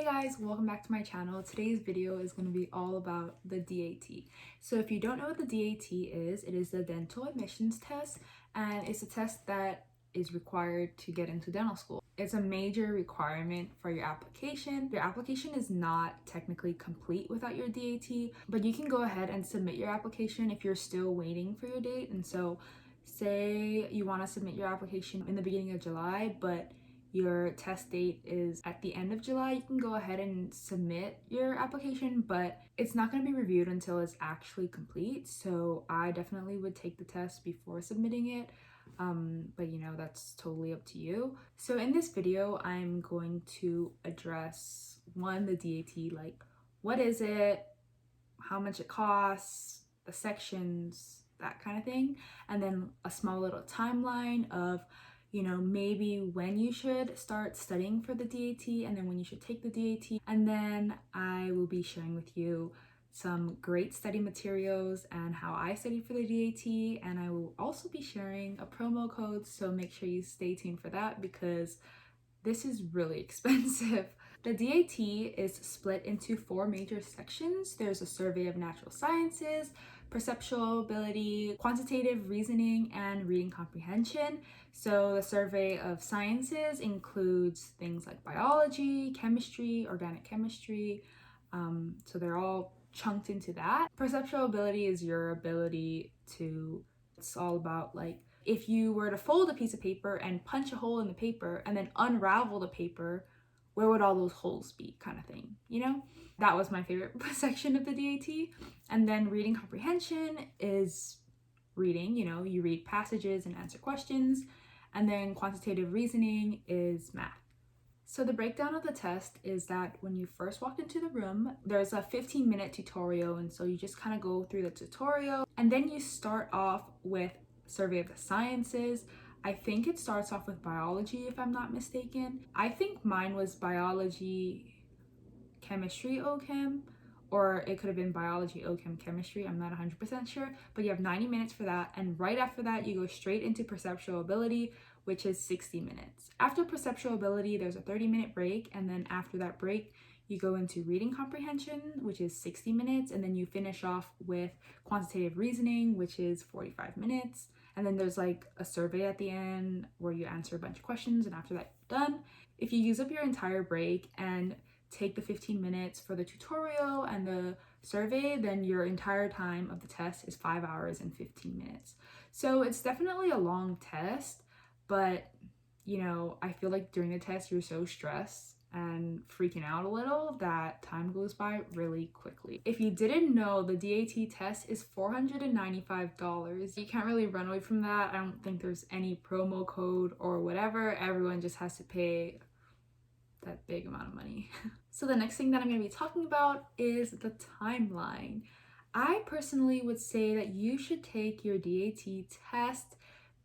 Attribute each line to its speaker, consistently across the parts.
Speaker 1: Hey guys, welcome back to my channel. Today's video is going to be all about the DAT. So if you don't know what the DAT is, it is the dental admissions test, and it's a test that is required to get into dental school. It's a major requirement for your application. Your application is not technically complete without your DAT, but you can go ahead and submit your application if you're still waiting for your date. And so say you want to submit your application in the beginning of July, but your test date is at the end of July, you can go ahead and submit your application, but it's not going to be reviewed until it's actually complete. So I definitely would take the test before submitting it. But that's totally up to you. So in this video, I'm going to address the DAT, like what is it, how much it costs, the sections, that kind of thing, and then a small little timeline of maybe when you should start studying for the DAT and then when you should take the DAT. And then I will be sharing with you some great study materials and how I studied for the DAT. And I will also be sharing a promo code, so make sure you stay tuned for that because this is really expensive. The DAT is split into 4 major sections. There's a survey of natural sciences, perceptual ability, quantitative reasoning, and reading comprehension. So the survey of sciences includes things like biology, chemistry, organic chemistry. So they're all chunked into that. Perceptual ability is your ability to, it's all about like, if you were to fold a piece of paper and punch a hole in the paper and then unravel the paper, where would all those holes be, kind of thing, That was my favorite section of the DAT. And then reading comprehension is reading, you read passages and answer questions. And then quantitative reasoning is math. So the breakdown of the test is that when you first walk into the room, there's a 15-minute tutorial. And so you just kind of go through the tutorial. And then you start off with survey of the sciences. I think it starts off with biology, if I'm not mistaken. I think mine was biology, chemistry, OChem, or it could have been biology, OChem, chemistry. I'm not 100% sure, but you have 90 minutes for that. And right after that, you go straight into perceptual ability, which is 60 minutes. After perceptual ability, there's a 30-minute break. And then after that break, you go into reading comprehension, which is 60 minutes. And then you finish off with quantitative reasoning, which is 45 minutes. And then there's like a survey at the end where you answer a bunch of questions, and after that, you're done. If you use up your entire break and take the 15 minutes for the tutorial and the survey, then your entire time of the test is 5 hours and 15 minutes. So it's definitely a long test, but I feel like during the test, you're so stressed and freaking out a little that time goes by really quickly. If you didn't know, the DAT test is $495. You can't really run away from that. I don't think there's any promo code or whatever. Everyone just has to pay that big amount of money. So the next thing that I'm going to be talking about is the timeline. I personally would say that you should take your DAT test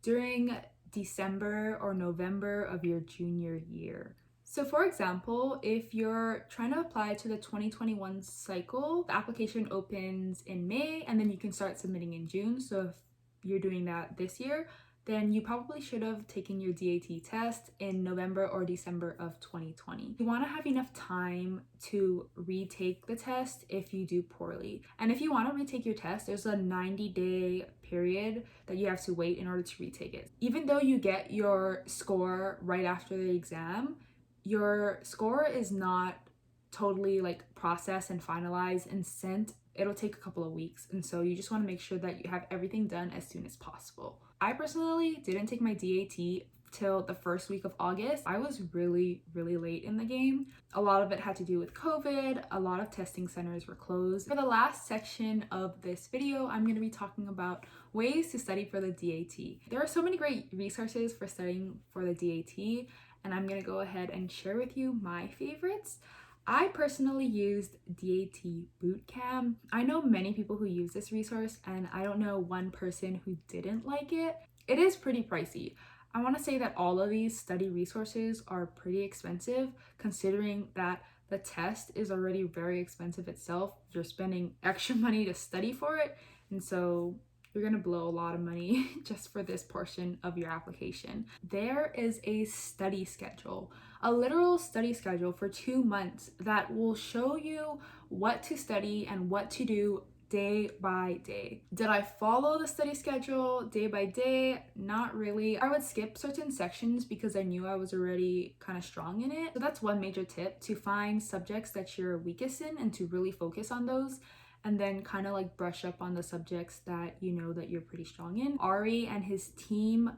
Speaker 1: during December or November of your junior year. So for example, if you're trying to apply to the 2021 cycle, the application opens in May and then you can start submitting in June. So if you're doing that this year, then you probably should have taken your DAT test in November or December of 2020. You want to have enough time to retake the test if you do poorly. And if you want to retake your test, there's a 90-day period that you have to wait in order to retake it. Even though you get your score right after the exam, your score is not totally like processed and finalized and sent. It'll take a couple of weeks. And so you just want to make sure that you have everything done as soon as possible. I personally didn't take my DAT till the first week of August. I was really late in the game. A lot of it had to do with COVID. A lot of testing centers were closed. For the last section of this video, I'm going to be talking about ways to study for the DAT. There are so many great resources for studying for the DAT, and I'm going to go ahead and share with you my favorites. I personally used DAT Bootcamp. I know many people who use this resource, and I don't know one person who didn't like it. It is pretty pricey. I want to say that all of these study resources are pretty expensive, considering that the test is already very expensive itself. You're spending extra money to study for it, and so you're gonna blow a lot of money just for this portion of your application. There is a study schedule, a literal study schedule for 2 months that will show you what to study and what to do day by day. Did I follow the study schedule day by day? Not really. I would skip certain sections because I knew I was already kind of strong in it. So that's one major tip, to find subjects that you're weakest in and to really focus on those, and then kind of like brush up on the subjects that you know that you're pretty strong in. Ari and his team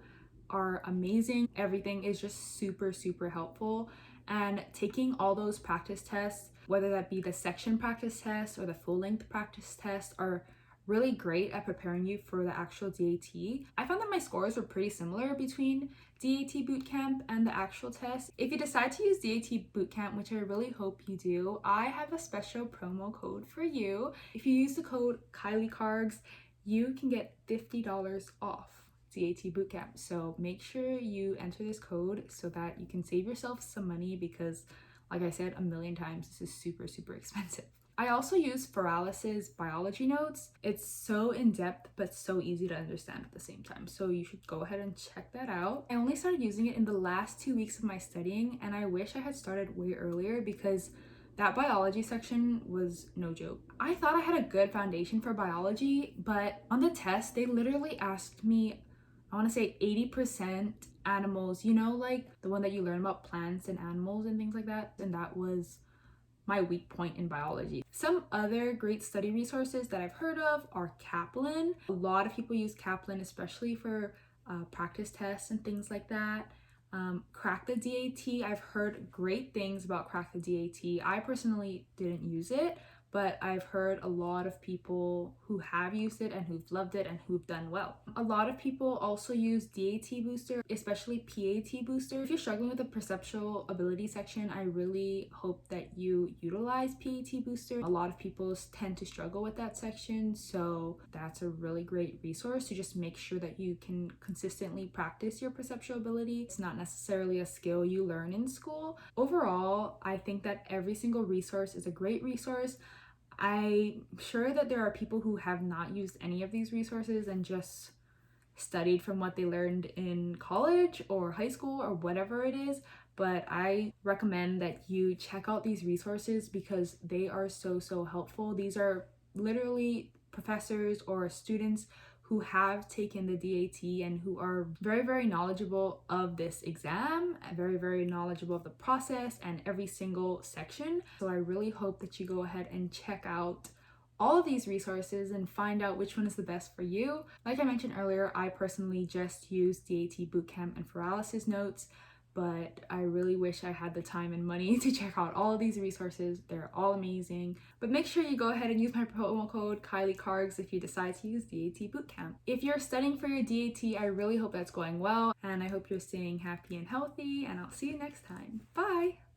Speaker 1: are amazing. Everything is just super, super helpful. And taking all those practice tests, whether that be the section practice test or the full length practice test, are really great at preparing you for the actual DAT. I found that my scores were pretty similar between DAT bootcamp and the actual test. If you decide to use DAT bootcamp, which I really hope you do, I have a special promo code for you. If you use the code KylieCargs, you can get $50 off DAT bootcamp. So make sure you enter this code so that you can save yourself some money, because like I said a million times, this is super, super expensive. I also use Feralis's biology notes. It's so in-depth but so easy to understand at the same time, so you should go ahead and check that out. I only started using it in the last 2 weeks of my studying, and I wish I had started way earlier because that biology section was no joke. I thought I had a good foundation for biology, but on the test they literally asked me, I want to say 80% animals, you know, like the one that you learn about plants and animals and things like that. And that was my weak point in biology. Some other great study resources that I've heard of are Kaplan. A lot of people use Kaplan, especially for practice tests and things like that. Crack the DAT. I've heard great things about Crack the DAT. I personally didn't use it, but I've heard a lot of people who have used it and who've loved it and who've done well. A lot of people also use DAT Booster, especially PAT Booster. If you're struggling with the perceptual ability section, I really hope that you utilize PAT Booster. A lot of people tend to struggle with that section, so that's a really great resource to just make sure that you can consistently practice your perceptual ability. It's not necessarily a skill you learn in school. Overall, I think that every single resource is a great resource. I'm sure that there are people who have not used any of these resources and just studied from what they learned in college or high school or whatever it is, but I recommend that you check out these resources because they are so, so helpful. These are literally professors or students who have taken the DAT and who are very, very knowledgeable of this exam, very, very knowledgeable of the process and every single section. So I really hope that you go ahead and check out all of these resources and find out which one is the best for you. Like I mentioned earlier, I personally just use DAT Bootcamp and Feralis's notes, but I really wish I had the time and money to check out all of these resources. They're all amazing. But make sure you go ahead and use my promo code KylieCargs if you decide to use DAT Bootcamp. If you're studying for your DAT, I really hope that's going well, and I hope you're staying happy and healthy, and I'll see you next time. Bye!